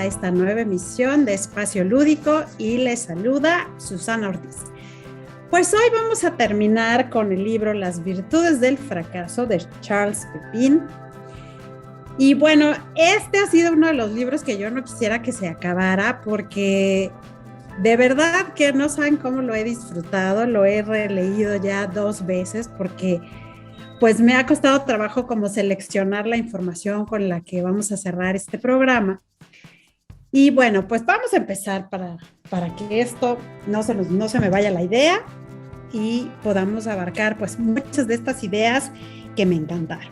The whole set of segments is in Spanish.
a esta nueva emisión de Espacio Lúdico y les saluda Susana Ortiz. Pues hoy vamos a terminar con el libro Las virtudes del fracaso de Charles Pepin. Y bueno, este ha sido uno de los libros que yo no quisiera que se acabara porque de verdad que no saben cómo lo he disfrutado, lo he releído ya 2 veces porque pues me ha costado trabajo como seleccionar la información con la que vamos a cerrar este programa. Y bueno, pues vamos a empezar para que esto no se me vaya la idea y podamos abarcar pues muchas de estas ideas que me encantaron.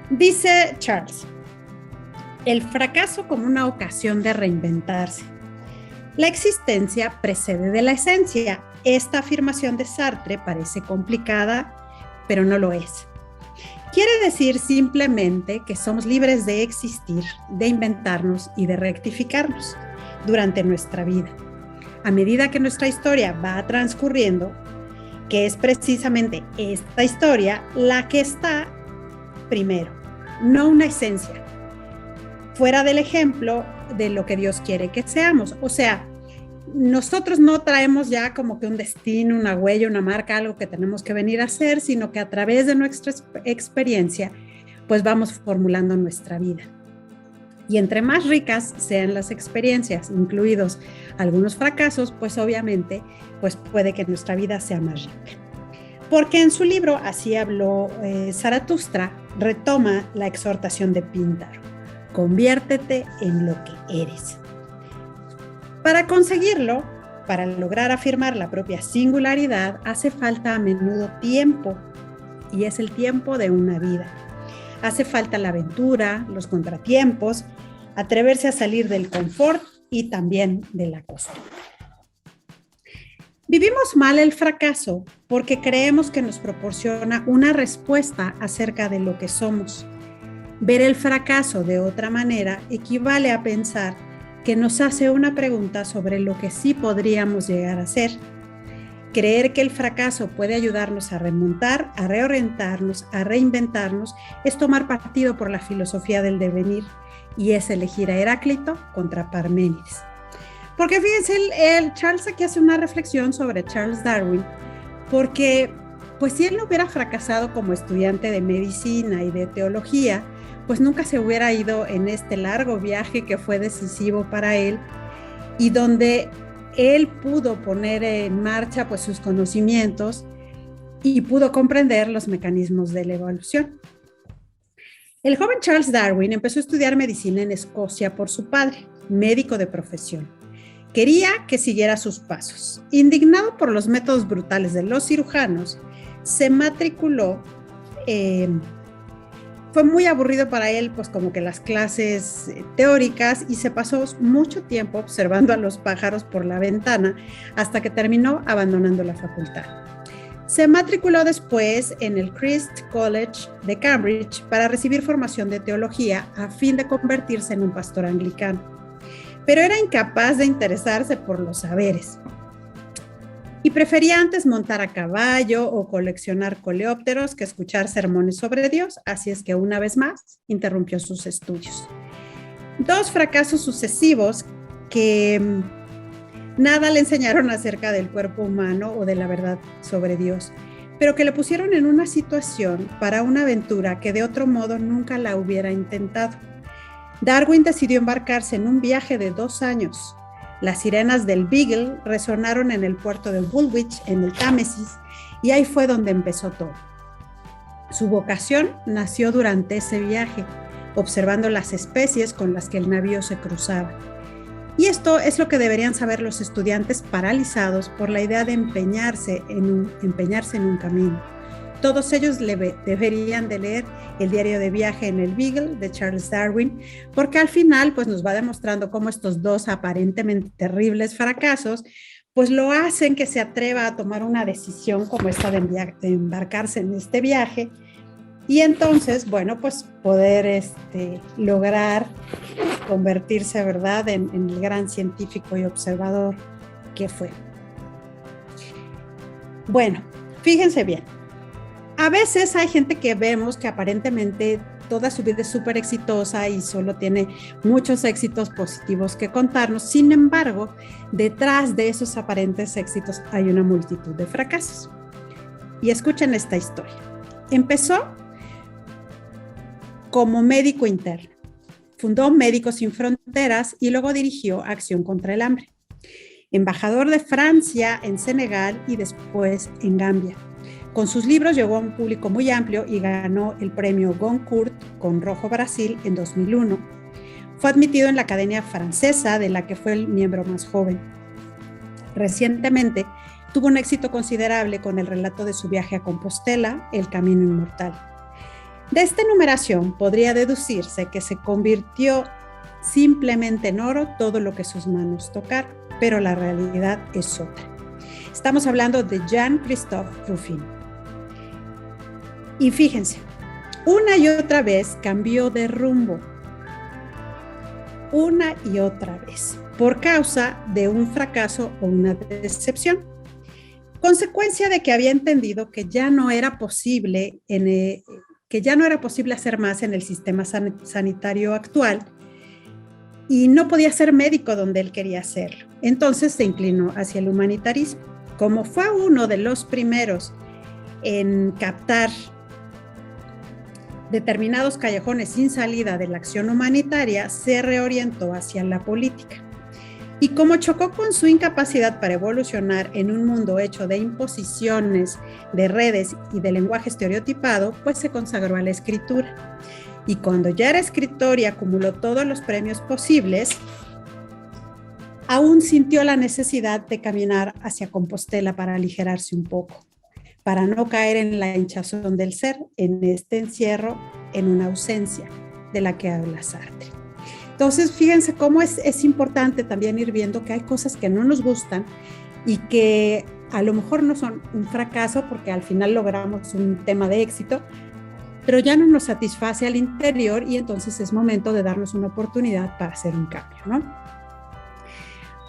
Dice Charles, el fracaso como una ocasión de reinventarse. La existencia precede de la esencia. Esta afirmación de Sartre parece complicada, pero no lo es. Quiere decir simplemente que somos libres de existir, de inventarnos y de rectificarnos durante nuestra vida. A medida que nuestra historia va transcurriendo, que es precisamente esta historia la que está primero, no una esencia, fuera del ejemplo de lo que Dios quiere que seamos. O sea, nosotros no traemos ya como que un destino, una huella, una marca, algo que tenemos que venir a hacer, sino que a través de nuestra experiencia, pues vamos formulando nuestra vida. Y entre más ricas sean las experiencias, incluidos algunos fracasos, pues obviamente, pues puede que nuestra vida sea más rica. Porque en su libro, Así habló Zaratustra, retoma la exhortación de Píndaro: conviértete en lo que eres. Para conseguirlo, para lograr afirmar la propia singularidad, hace falta a menudo tiempo, y es el tiempo de una vida. Hace falta la aventura, los contratiempos, atreverse a salir del confort y también de la costumbre. Vivimos mal el fracaso porque creemos que nos proporciona una respuesta acerca de lo que somos. Ver el fracaso de otra manera equivale a pensar que nos hace una pregunta sobre lo que sí podríamos llegar a ser. Creer que el fracaso puede ayudarnos a remontar, a reorientarnos, a reinventarnos, es tomar partido por la filosofía del devenir y es elegir a Heráclito contra Parménides. Porque fíjense, Charles aquí hace una reflexión sobre Charles Darwin, porque pues si él no hubiera fracasado como estudiante de medicina y de teología, pues nunca se hubiera ido en este largo viaje que fue decisivo para él y donde él pudo poner en marcha pues sus conocimientos y pudo comprender los mecanismos de la evolución. El joven Charles Darwin empezó a estudiar medicina en Escocia por su padre, médico de profesión. Quería que siguiera sus pasos. Indignado por los métodos brutales de los cirujanos, se matriculó. Fue muy aburrido para él, pues como que las clases teóricas, y se pasó mucho tiempo observando a los pájaros por la ventana hasta que terminó abandonando la facultad. Se matriculó después en el Christ College de Cambridge para recibir formación de teología a fin de convertirse en un pastor anglicano, pero era incapaz de interesarse por los saberes y prefería antes montar a caballo o coleccionar coleópteros que escuchar sermones sobre Dios, así es que una vez más interrumpió sus estudios. 2 fracasos sucesivos que nada le enseñaron acerca del cuerpo humano o de la verdad sobre Dios, pero que le pusieron en una situación para una aventura que de otro modo nunca la hubiera intentado. Darwin decidió embarcarse en un viaje de 2 años. Las sirenas del Beagle resonaron en el puerto de Woolwich, en el Támesis, y ahí fue donde empezó todo. Su vocación nació durante ese viaje, observando las especies con las que el navío se cruzaba. Y esto es lo que deberían saber los estudiantes paralizados por la idea de empeñarse en un camino. Todos ellos deberían de leer el diario de viaje en el Beagle de Charles Darwin, porque al final pues, nos va demostrando cómo estos 2 aparentemente terribles fracasos pues lo hacen que se atreva a tomar una decisión como esta de embarcarse en este viaje y entonces, bueno, pues poder lograr convertirse, ¿verdad?, en el gran científico y observador que fue. Bueno, fíjense bien. A veces hay gente que vemos que aparentemente toda su vida es súper exitosa y solo tiene muchos éxitos positivos que contarnos. Sin embargo, detrás de esos aparentes éxitos hay una multitud de fracasos. Y escuchen esta historia. Empezó como médico interno. Fundó Médicos Sin Fronteras y luego dirigió Acción contra el Hambre. Embajador de Francia en Senegal y después en Gambia. Con sus libros llegó a un público muy amplio y ganó el premio Goncourt con Rojo Brasil en 2001. Fue admitido en la Academia Francesa, de la que fue el miembro más joven. Recientemente tuvo un éxito considerable con el relato de su viaje a Compostela, El Camino Inmortal. De esta enumeración podría deducirse que se convirtió simplemente en oro todo lo que sus manos tocaron, pero la realidad es otra. Estamos hablando de Jean-Christophe Rufin. Y fíjense, una y otra vez cambió de rumbo. Una y otra vez, por causa de un fracaso o una decepción. Consecuencia de que había entendido que ya no era posible hacer más en el sistema sanitario actual y no podía ser médico donde él quería hacerlo. Entonces se inclinó hacia el humanitarismo. Como fue uno de los primeros en captar determinados callejones sin salida de la acción humanitaria, se reorientó hacia la política. Y como chocó con su incapacidad para evolucionar en un mundo hecho de imposiciones, de redes y de lenguaje estereotipado, pues se consagró a la escritura. Y cuando ya era escritor y acumuló todos los premios posibles, aún sintió la necesidad de caminar hacia Compostela para aligerarse un poco, para no caer en la hinchazón del ser, en este encierro, en una ausencia de la que habla Sartre. Entonces, fíjense cómo es importante también ir viendo que hay cosas que no nos gustan y que a lo mejor no son un fracaso porque al final logramos un tema de éxito, pero ya no nos satisface al interior y entonces es momento de darnos una oportunidad para hacer un cambio, ¿no?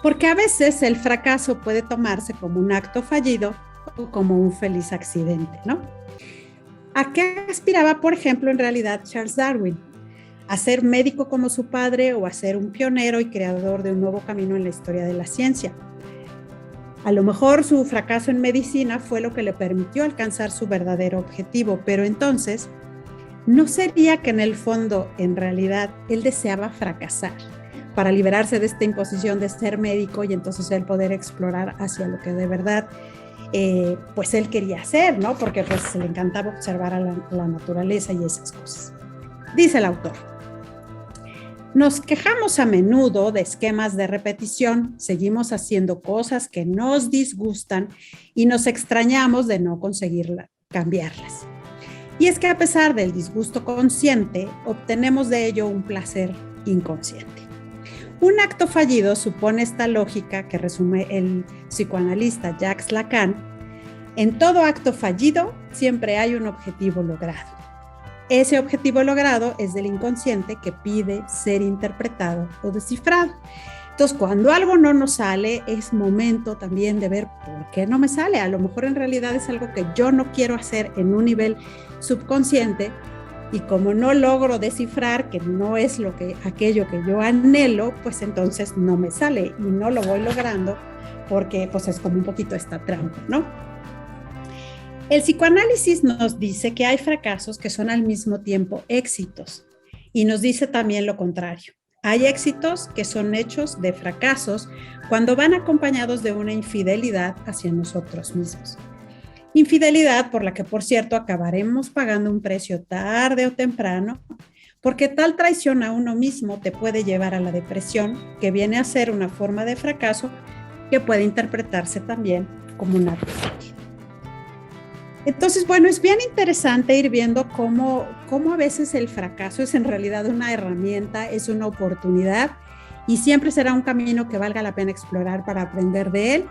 Porque a veces el fracaso puede tomarse como un acto fallido o como un feliz accidente, ¿no? ¿A qué aspiraba, por ejemplo, en realidad Charles Darwin? ¿A ser médico como su padre o a ser un pionero y creador de un nuevo camino en la historia de la ciencia? A lo mejor su fracaso en medicina fue lo que le permitió alcanzar su verdadero objetivo, pero entonces, ¿no sería que en el fondo, en realidad, él deseaba fracasar para liberarse de esta imposición de ser médico y entonces él poder explorar hacia lo que de verdad pues él quería hacer, ¿no? Porque pues le encantaba observar a la naturaleza y esas cosas. Dice el autor: nos quejamos a menudo de esquemas de repetición, seguimos haciendo cosas que nos disgustan y nos extrañamos de no conseguir cambiarlas. Y es que a pesar del disgusto consciente, obtenemos de ello un placer inconsciente. Un acto fallido supone esta lógica que resume el psicoanalista Jacques Lacan: en todo acto fallido siempre hay un objetivo logrado. Ese objetivo logrado es del inconsciente que pide ser interpretado o descifrado. Entonces, cuando algo no nos sale, es momento también de ver por qué no me sale. A lo mejor en realidad es algo que yo no quiero hacer en un nivel subconsciente y como no logro descifrar que no es aquello que yo anhelo, pues entonces no me sale y no lo voy logrando porque pues es como un poquito esta trampa, ¿no? El psicoanálisis nos dice que hay fracasos que son al mismo tiempo éxitos y nos dice también lo contrario. Hay éxitos que son hechos de fracasos cuando van acompañados de una infidelidad hacia nosotros mismos. Infidelidad por la que, por cierto, acabaremos pagando un precio tarde o temprano, porque tal traición a uno mismo te puede llevar a la depresión, que viene a ser una forma de fracaso que puede interpretarse también como un acto fallido. Entonces, bueno, es bien interesante ir viendo cómo a veces el fracaso es en realidad una herramienta, es una oportunidad y siempre será un camino que valga la pena explorar para aprender de él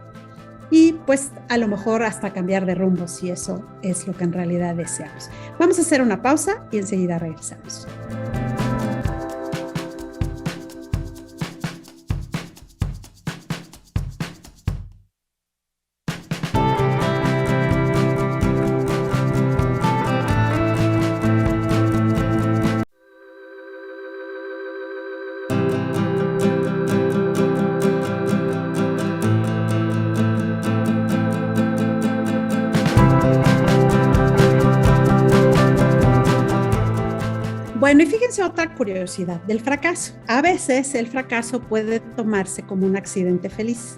y pues a lo mejor hasta cambiar de rumbo si eso es lo que en realidad deseamos. Vamos a hacer una pausa y enseguida regresamos. Bueno, y fíjense otra curiosidad del fracaso. A veces el fracaso puede tomarse como un accidente feliz,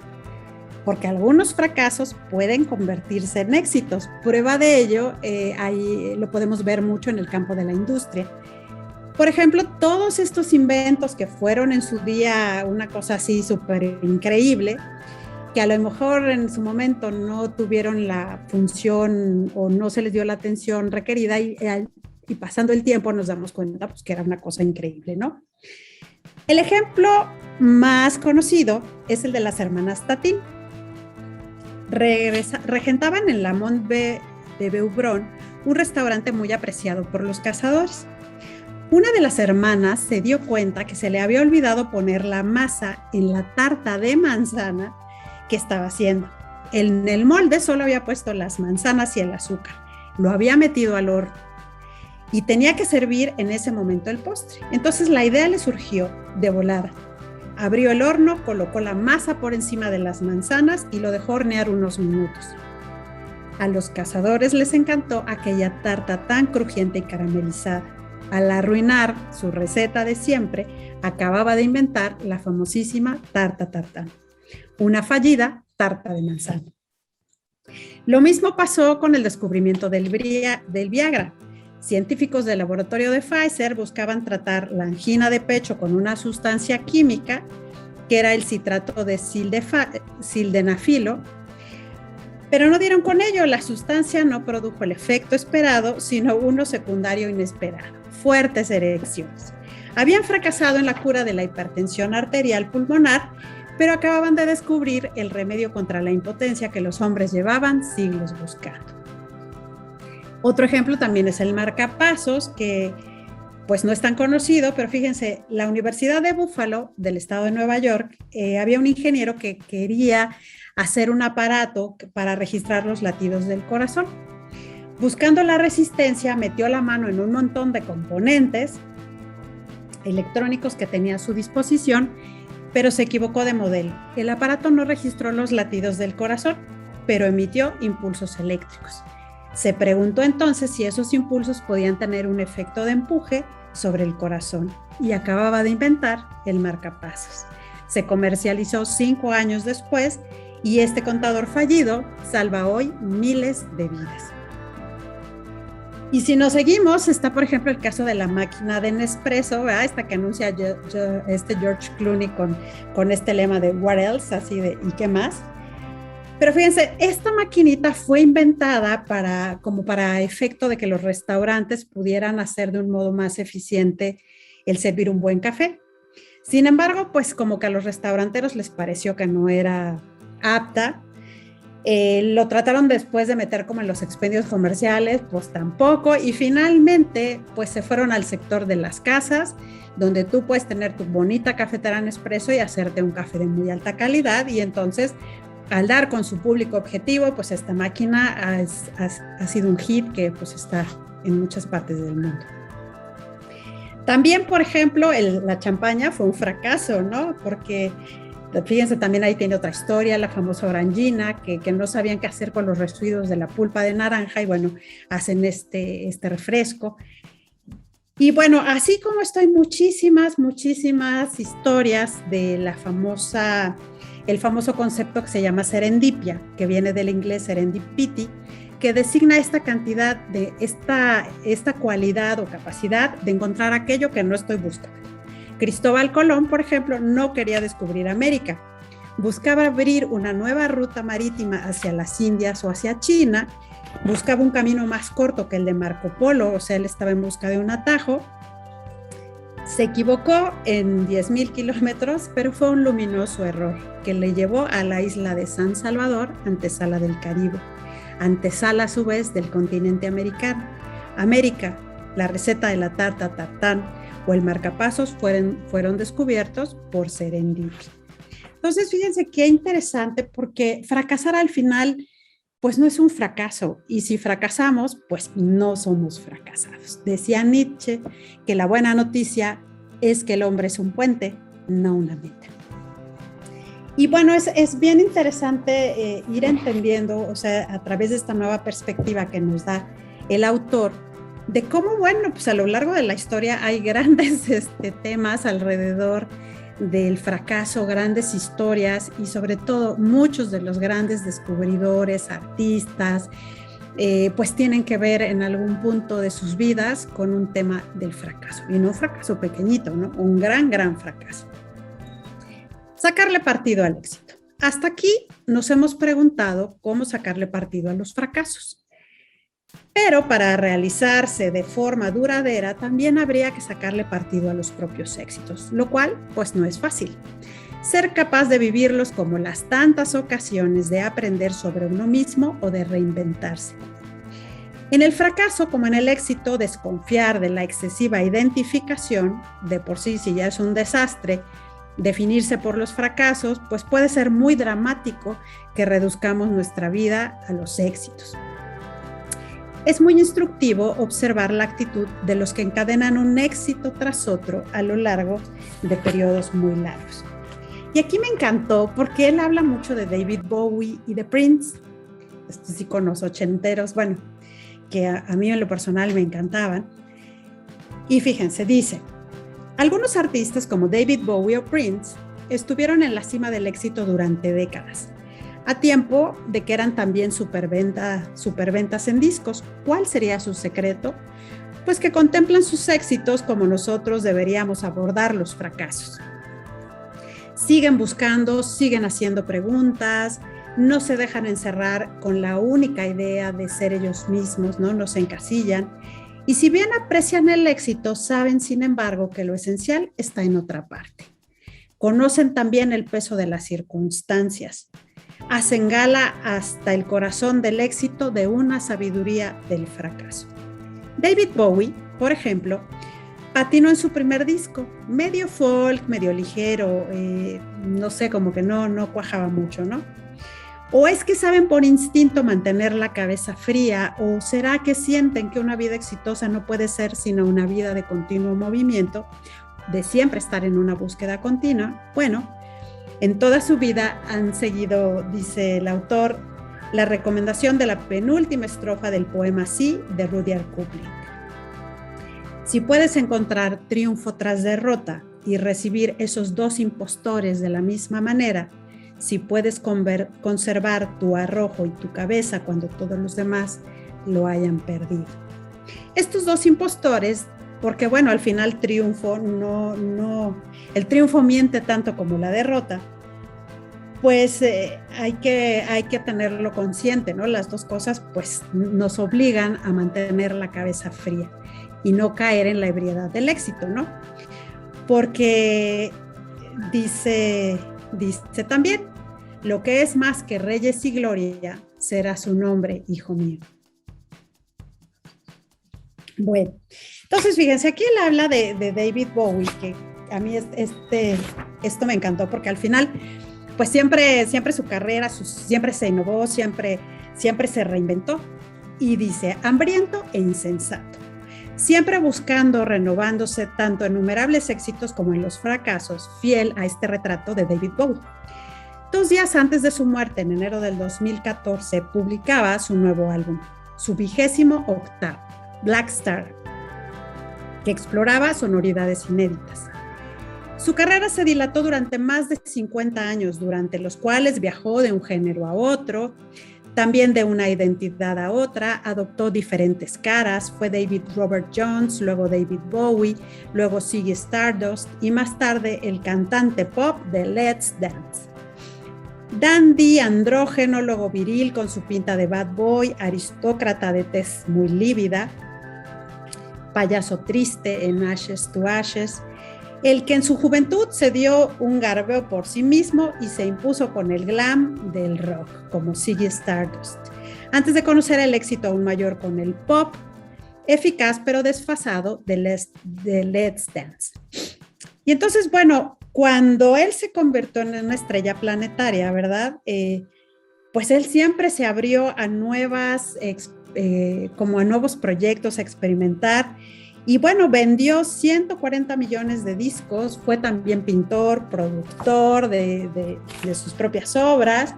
porque algunos fracasos pueden convertirse en éxitos. Prueba de ello, ahí lo podemos ver mucho en el campo de la industria. Por ejemplo, todos estos inventos que fueron en su día una cosa así súper increíble, que a lo mejor en su momento no tuvieron la función o no se les dio la atención requerida y pasando el tiempo nos damos cuenta pues, que era una cosa increíble, ¿no? El ejemplo más conocido es el de las hermanas Tatín. Regentaban en la Mont de Beuvron un restaurante muy apreciado por los cazadores. Una de las hermanas se dio cuenta que se le había olvidado poner la masa en la tarta de manzana que estaba haciendo. En el molde solo había puesto las manzanas y el azúcar. Lo había metido al horno y tenía que servir en ese momento el postre. Entonces la idea le surgió de volada. Abrió el horno, colocó la masa por encima de las manzanas y lo dejó hornear unos minutos. A los cazadores les encantó aquella tarta tan crujiente y caramelizada. Al arruinar su receta de siempre, acababa de inventar la famosísima tarta tartán, una fallida tarta de manzana. Lo mismo pasó con el descubrimiento del Viagra. Científicos del laboratorio de Pfizer buscaban tratar la angina de pecho con una sustancia química que era el citrato de sildenafilo, pero no dieron con ello. La sustancia no produjo el efecto esperado, sino uno secundario inesperado: fuertes erecciones. Habían fracasado en la cura de la hipertensión arterial pulmonar, pero acababan de descubrir el remedio contra la impotencia que los hombres llevaban siglos buscando. Otro ejemplo también es el marcapasos, que pues no es tan conocido, pero fíjense, la Universidad de Buffalo del estado de Nueva York, había un ingeniero que quería hacer un aparato para registrar los latidos del corazón. Buscando la resistencia, metió la mano en un montón de componentes electrónicos que tenía a su disposición, pero se equivocó de modelo. El aparato no registró los latidos del corazón, pero emitió impulsos eléctricos. Se preguntó entonces si esos impulsos podían tener un efecto de empuje sobre el corazón y acababa de inventar el marcapasos. Se comercializó 5 años después y este contador fallido salva hoy miles de vidas. Y si nos seguimos, está por ejemplo el caso de la máquina de Nespresso, ¿verdad? Esta que anuncia George Clooney con este lema de what else, así de ¿y qué más? Pero fíjense, esta maquinita fue inventada como para efecto de que los restaurantes pudieran hacer de un modo más eficiente el servir un buen café. Sin embargo, pues como que a los restauranteros les pareció que no era apta. Lo trataron después de meter como en los expendios comerciales, pues tampoco. Y finalmente, pues se fueron al sector de las casas, donde tú puedes tener tu bonita cafetera Nespresso y hacerte un café de muy alta calidad. Y entonces, al dar con su público objetivo, pues esta máquina ha sido un hit que pues está en muchas partes del mundo. También, por ejemplo, la champaña fue un fracaso, ¿no? Porque fíjense, también ahí tiene otra historia, la famosa orangina, que no sabían qué hacer con los residuos de la pulpa de naranja y bueno, hacen este refresco. Y bueno, así como esto hay muchísimas historias de el famoso concepto que se llama serendipia, que viene del inglés serendipity, que designa esta cantidad de esta cualidad o capacidad de encontrar aquello que no estoy buscando. Cristóbal Colón, por ejemplo, no quería descubrir América. Buscaba abrir una nueva ruta marítima hacia las Indias o hacia China. Buscaba un camino más corto que el de Marco Polo, o sea, él estaba en busca de un atajo. Se equivocó en 10,000 kilómetros, pero fue un luminoso error que le llevó a la isla de San Salvador, antesala del Caribe, antesala a su vez del continente americano. América, la receta de la tarta tartán o el marcapasos fueron descubiertos por serendipia. Entonces, fíjense qué interesante, porque fracasar al final, pues no es un fracaso, y si fracasamos, pues no somos fracasados. Decía Nietzsche que la buena noticia es que el hombre es un puente, no una meta. Y bueno, es bien interesante ir entendiendo, o sea, a través de esta nueva perspectiva que nos da el autor, de cómo, bueno, pues a lo largo de la historia hay grandes temas alrededor del fracaso, grandes historias y sobre todo muchos de los grandes descubridores, artistas, pues tienen que ver en algún punto de sus vidas con un tema del fracaso. Y no un fracaso pequeñito, ¿no? Un gran, gran fracaso. Sacarle partido al éxito. Hasta aquí nos hemos preguntado cómo sacarle partido a los fracasos. Pero para realizarse de forma duradera también habría que sacarle partido a los propios éxitos, lo cual pues no es fácil. Ser capaz de vivirlos como las tantas ocasiones de aprender sobre uno mismo o de reinventarse. En el fracaso, como en el éxito, desconfiar de la excesiva identificación, de por sí si ya es un desastre, definirse por los fracasos, pues puede ser muy dramático que reduzcamos nuestra vida a los éxitos. Es muy instructivo observar la actitud de los que encadenan un éxito tras otro a lo largo de periodos muy largos. Y aquí me encantó porque él habla mucho de David Bowie y de Prince, estos iconos ochenteros, bueno, que a mí en lo personal me encantaban. Y fíjense, dice, algunos artistas como David Bowie o Prince estuvieron en la cima del éxito durante décadas, a tiempo de que eran también superventas en discos. ¿Cuál sería su secreto? Pues que contemplan sus éxitos como nosotros deberíamos abordar los fracasos. Siguen buscando, siguen haciendo preguntas, no se dejan encerrar con la única idea de ser ellos mismos, ¿no? Se encasillan. Y si bien aprecian el éxito, saben, sin embargo, que lo esencial está en otra parte. Conocen también el peso de las circunstancias. Hacen gala hasta el corazón del éxito de una sabiduría del fracaso. David Bowie, por ejemplo, patinó en su primer disco, medio folk, medio ligero, no sé, como que no cuajaba mucho, ¿no? ¿O es que saben por instinto mantener la cabeza fría? ¿O será que sienten que una vida exitosa no puede ser sino una vida de continuo movimiento, de siempre estar en una búsqueda continua? Bueno, en toda su vida han seguido, dice el autor, la recomendación de la penúltima estrofa del poema Sí de Rudyard Kipling. Si puedes encontrar triunfo tras derrota y recibir esos dos impostores de la misma manera, si puedes conservar tu arrojo y tu cabeza cuando todos los demás lo hayan perdido. Estos dos impostores, porque bueno, al final triunfo el triunfo miente tanto como la derrota, pues hay que tenerlo consciente, ¿no? Las dos cosas pues nos obligan a mantener la cabeza fría y no caer en la ebriedad del éxito, ¿no? Porque dice también, lo que es más que reyes y gloria será su nombre, hijo mío. Bueno, entonces fíjense, aquí él habla de David Bowie, que a mí esto me encantó, porque al final, pues siempre su carrera, siempre se innovó, siempre se reinventó. Y dice, hambriento e insensato, siempre buscando, renovándose tanto en innumerables éxitos como en los fracasos, fiel a este retrato de David Bowie. 2 días antes de su muerte, en enero del 2014, publicaba su nuevo álbum, su 28º, Black Star, que exploraba sonoridades inéditas. Su carrera se dilató durante más de 50 años, durante los cuales viajó de un género a otro, también de una identidad a otra, adoptó diferentes caras, fue David Robert Jones, luego David Bowie, luego Ziggy Stardust y más tarde el cantante pop de Let's Dance. Dandy, andrógeno, luego viril con su pinta de bad boy, aristócrata de tez muy lívida, payaso triste en Ashes to Ashes, el que en su juventud se dio un garbeo por sí mismo y se impuso con el glam del rock, como Ziggy Stardust, antes de conocer el éxito aún mayor con el pop, eficaz pero desfasado de Let's Dance. Y entonces, bueno, cuando él se convirtió en una estrella planetaria, ¿verdad? Pues él siempre se abrió a como a nuevos proyectos, a experimentar. Y bueno, vendió 140 millones de discos, fue también pintor, productor de sus propias obras.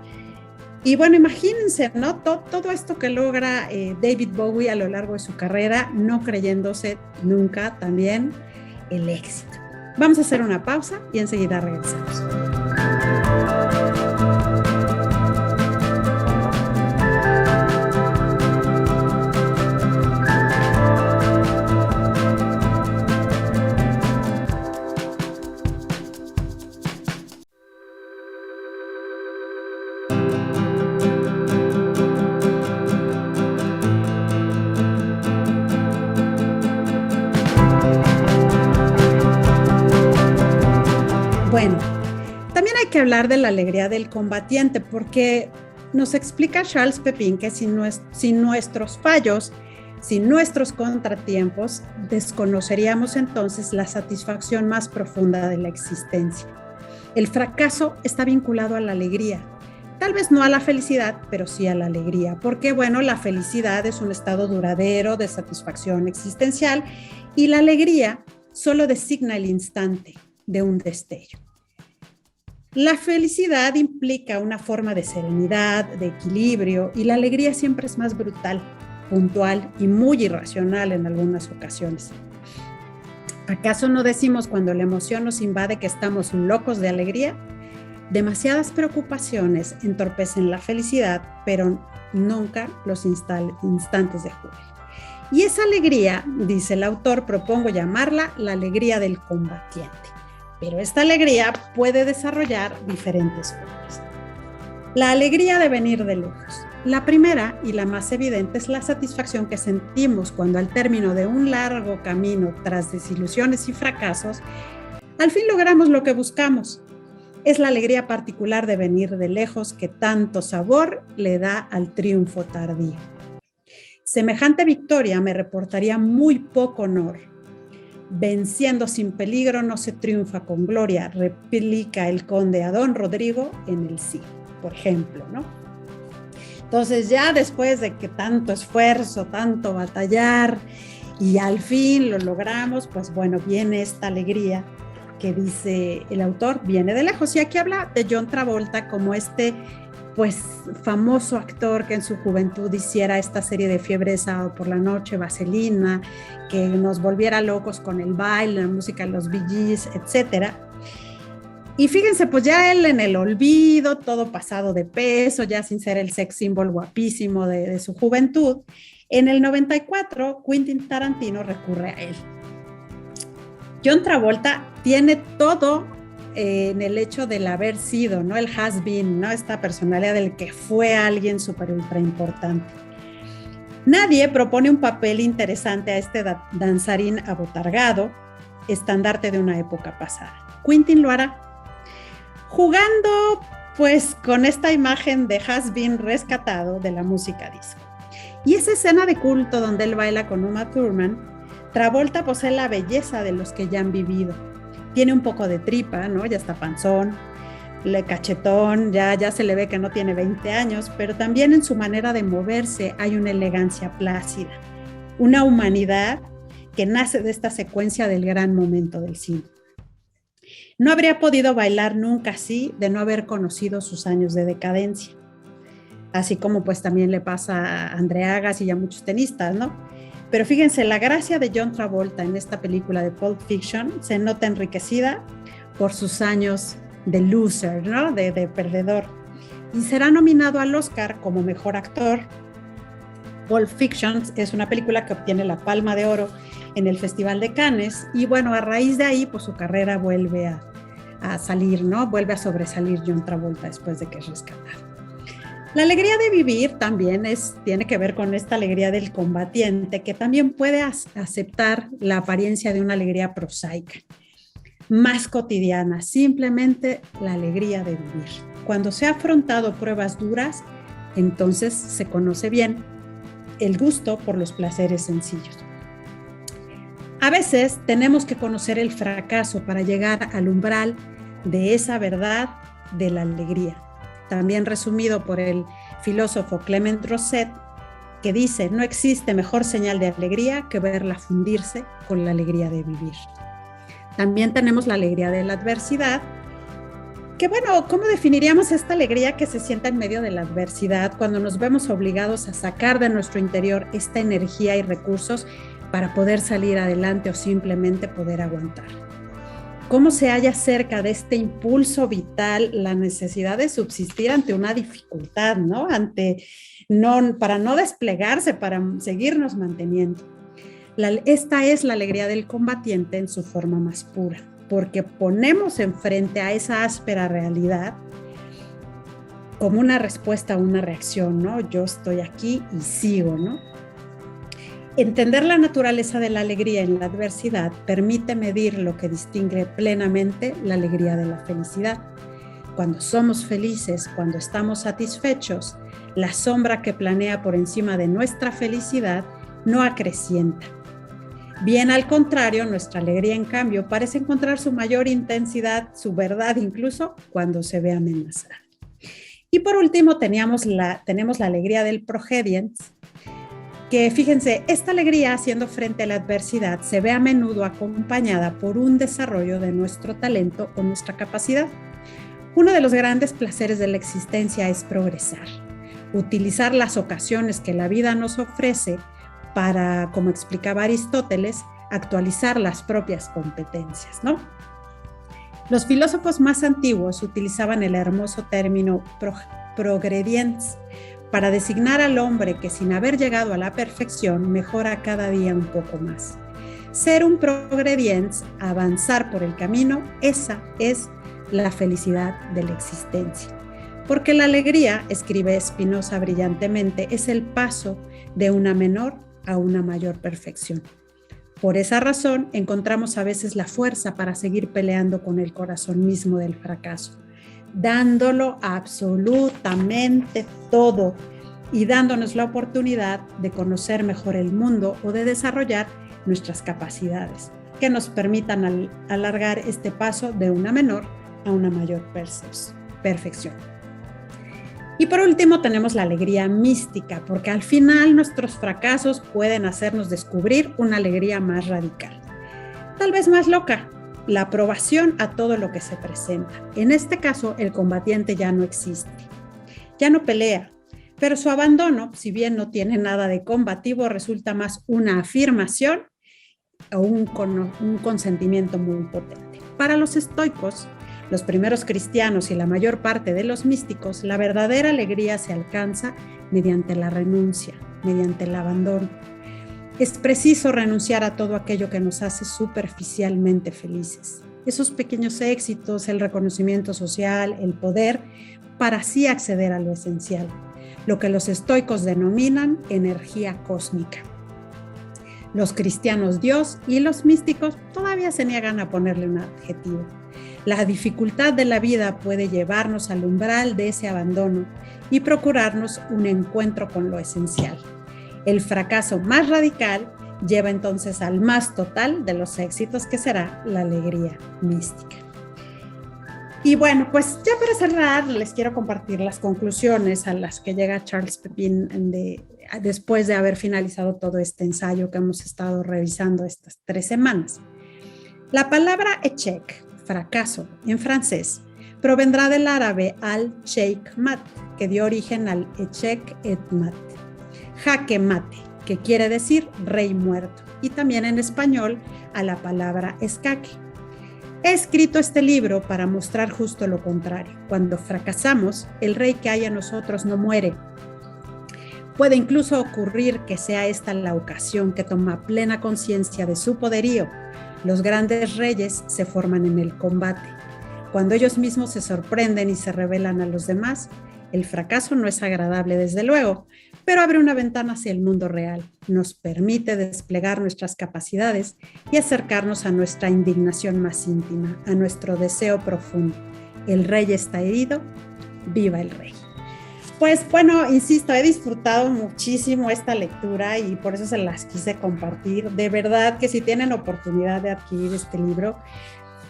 Y bueno, imagínense, ¿no? Todo esto que logra David Bowie a lo largo de su carrera, no creyéndose nunca también el éxito. Vamos a hacer una pausa y enseguida regresamos. Bueno, también hay que hablar de la alegría del combatiente, porque nos explica Charles Pepin que sin nuestros fallos, sin nuestros contratiempos, desconoceríamos entonces la satisfacción más profunda de la existencia. El fracaso está vinculado a la alegría, tal vez no a la felicidad, pero sí a la alegría, porque bueno, la felicidad es un estado duradero de satisfacción existencial y la alegría solo designa el instante de un destello. La felicidad implica una forma de serenidad, de equilibrio, y la alegría siempre es más brutal, puntual y muy irracional en algunas ocasiones. ¿Acaso no decimos cuando la emoción nos invade que estamos locos de alegría? Demasiadas preocupaciones entorpecen la felicidad, pero nunca los instantes de júbilo. Y esa alegría, dice el autor, propongo llamarla la alegría del combatiente. Pero esta alegría puede desarrollar diferentes formas. La alegría de venir de lejos. La primera y la más evidente es la satisfacción que sentimos cuando al término de un largo camino tras desilusiones y fracasos, al fin logramos lo que buscamos. Es la alegría particular de venir de lejos que tanto sabor le da al triunfo tardío. Semejante victoria me reportaría muy poco honor. Venciendo sin peligro no se triunfa con gloria, replica el conde a don Rodrigo en el Cid, por ejemplo, ¿no? Entonces ya después de que tanto esfuerzo, tanto batallar y al fin lo logramos, pues bueno, viene esta alegría que dice el autor, viene de lejos. Y aquí habla de John Travolta como este pues famoso actor que en su juventud hiciera esta serie de Fiebre de Sábado por la Noche, Vaselina, que nos volviera locos con el baile, la música de los Bee Gees, etc. Y fíjense, pues ya él en el olvido, todo pasado de peso, ya sin ser el sex symbol guapísimo de su juventud, en el 94 Quentin Tarantino recurre a él. John Travolta tiene todo en el hecho del haber sido, ¿no? El has been, ¿no? Esta personalidad del que fue alguien súper ultra importante. Nadie propone un papel interesante a este danzarín abotargado, estandarte de una época pasada. Quentin lo hará, jugando pues con esta imagen de has been rescatado de la música disco. Y esa escena de culto donde él baila con Uma Thurman, Travolta posee la belleza de los que ya han vivido. Tiene un poco de tripa, ¿no? Ya está panzón, cachetón, ya se le ve que no tiene 20 años, pero también en su manera de moverse hay una elegancia plácida, una humanidad que nace de esta secuencia del gran momento del cine. No habría podido bailar nunca así de no haber conocido sus años de decadencia, así como pues también le pasa a André Agassi y a muchos tenistas, ¿no? Pero fíjense, la gracia de John Travolta en esta película de Pulp Fiction se nota enriquecida por sus años de loser, ¿no? De perdedor. Y será nominado al Oscar como mejor actor. Pulp Fiction es una película que obtiene la Palma de Oro en el Festival de Cannes. Y bueno, a raíz de ahí, pues su carrera vuelve a salir, ¿no? Vuelve a sobresalir John Travolta después de que es rescatado. La alegría de vivir también tiene que ver con esta alegría del combatiente, que también puede aceptar la apariencia de una alegría prosaica, más cotidiana, simplemente la alegría de vivir. Cuando se ha afrontado pruebas duras, entonces se conoce bien el gusto por los placeres sencillos. A veces tenemos que conocer el fracaso para llegar al umbral de esa verdad de la alegría. También resumido por el filósofo Clement Rosset, que dice, no existe mejor señal de alegría que verla fundirse con la alegría de vivir. También tenemos la alegría de la adversidad, Que bueno, ¿cómo definiríamos esta alegría que se siente en medio de la adversidad cuando nos vemos obligados a sacar de nuestro interior esta energía y recursos para poder salir adelante o simplemente poder aguantar? ¿Cómo se halla cerca de este impulso vital la necesidad de subsistir ante una dificultad, ¿no? Para no desplegarse, para seguirnos manteniendo. Esta es la alegría del combatiente en su forma más pura, porque ponemos enfrente a esa áspera realidad como una respuesta a una reacción, ¿no? Yo estoy aquí y sigo, ¿no? Entender la naturaleza de la alegría en la adversidad permite medir lo que distingue plenamente la alegría de la felicidad. Cuando somos felices, cuando estamos satisfechos, la sombra que planea por encima de nuestra felicidad no acrecienta. Bien al contrario, nuestra alegría, en cambio, parece encontrar su mayor intensidad, su verdad incluso, cuando se ve amenazada. Y por último, tenemos la alegría del progediens, que fíjense, esta alegría haciendo frente a la adversidad se ve a menudo acompañada por un desarrollo de nuestro talento o nuestra capacidad. Uno de los grandes placeres de la existencia es progresar, utilizar las ocasiones que la vida nos ofrece para, como explicaba Aristóteles, actualizar las propias competencias, ¿no? Los filósofos más antiguos utilizaban el hermoso término progrediens para designar al hombre que, sin haber llegado a la perfección, mejora cada día un poco más. Ser un progrediens, avanzar por el camino, esa es la felicidad de la existencia. Porque la alegría, escribe Spinoza brillantemente, es el paso de una menor a una mayor perfección. Por esa razón, encontramos a veces la fuerza para seguir peleando con el corazón mismo del fracaso, dándolo absolutamente todo y dándonos la oportunidad de conocer mejor el mundo o de desarrollar nuestras capacidades que nos permitan alargar este paso de una menor a una mayor perfección. Y por último tenemos la alegría mística, porque al final nuestros fracasos pueden hacernos descubrir una alegría más radical, tal vez más loca, la aprobación a todo lo que se presenta. En este caso, el combatiente ya no existe, ya no pelea, pero su abandono, si bien no tiene nada de combativo, resulta más una afirmación o un consentimiento muy potente. Para los estoicos, los primeros cristianos y la mayor parte de los místicos, la verdadera alegría se alcanza mediante la renuncia, mediante el abandono. Es preciso renunciar a todo aquello que nos hace superficialmente felices. Esos pequeños éxitos, el reconocimiento social, el poder, para así acceder a lo esencial, lo que los estoicos denominan energía cósmica. Los cristianos Dios y los místicos todavía se niegan a ponerle un adjetivo. La dificultad de la vida puede llevarnos al umbral de ese abandono y procurarnos un encuentro con lo esencial. El fracaso más radical lleva entonces al más total de los éxitos, que será la alegría mística. Y bueno, pues ya para cerrar, les quiero compartir las conclusiones a las que llega Charles Pepin después de haber finalizado todo este ensayo que hemos estado revisando estas 3 semanas. La palabra échec, fracaso, en francés, provendrá del árabe al-sheikh mat, que dio origen al échec et mat, jaque mate, que quiere decir rey muerto, y también en español a la palabra escaque. He escrito este libro para mostrar justo lo contrario. Cuando fracasamos, el rey que hay en nosotros no muere. Puede incluso ocurrir que sea esta la ocasión que toma plena conciencia de su poderío. Los grandes reyes se forman en el combate. Cuando ellos mismos se sorprenden y se revelan a los demás, el fracaso no es agradable, desde luego, pero abre una ventana hacia el mundo real, nos permite desplegar nuestras capacidades y acercarnos a nuestra indignación más íntima, a nuestro deseo profundo. El rey está herido, viva el rey. Pues bueno, insisto, he disfrutado muchísimo esta lectura y por eso se las quise compartir. De verdad que si tienen oportunidad de adquirir este libro,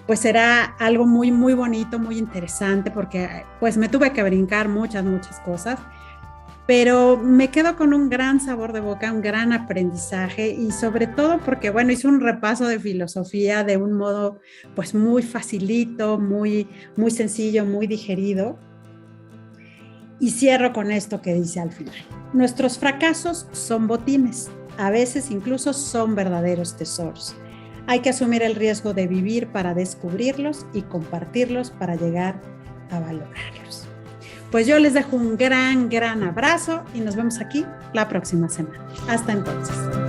pues será algo muy, muy bonito, muy interesante, porque pues me tuve que brincar muchas cosas. pero me quedo con un gran sabor de boca, un gran aprendizaje y sobre todo porque, bueno, hice un repaso de filosofía de un modo pues muy facilito, muy sencillo, muy digerido. Y cierro con esto que dice al final. Nuestros fracasos son botines, a veces incluso son verdaderos tesoros. Hay que asumir el riesgo de vivir para descubrirlos y compartirlos para llegar a valorarlos. Pues yo les dejo un gran abrazo y nos vemos aquí la próxima semana. Hasta entonces.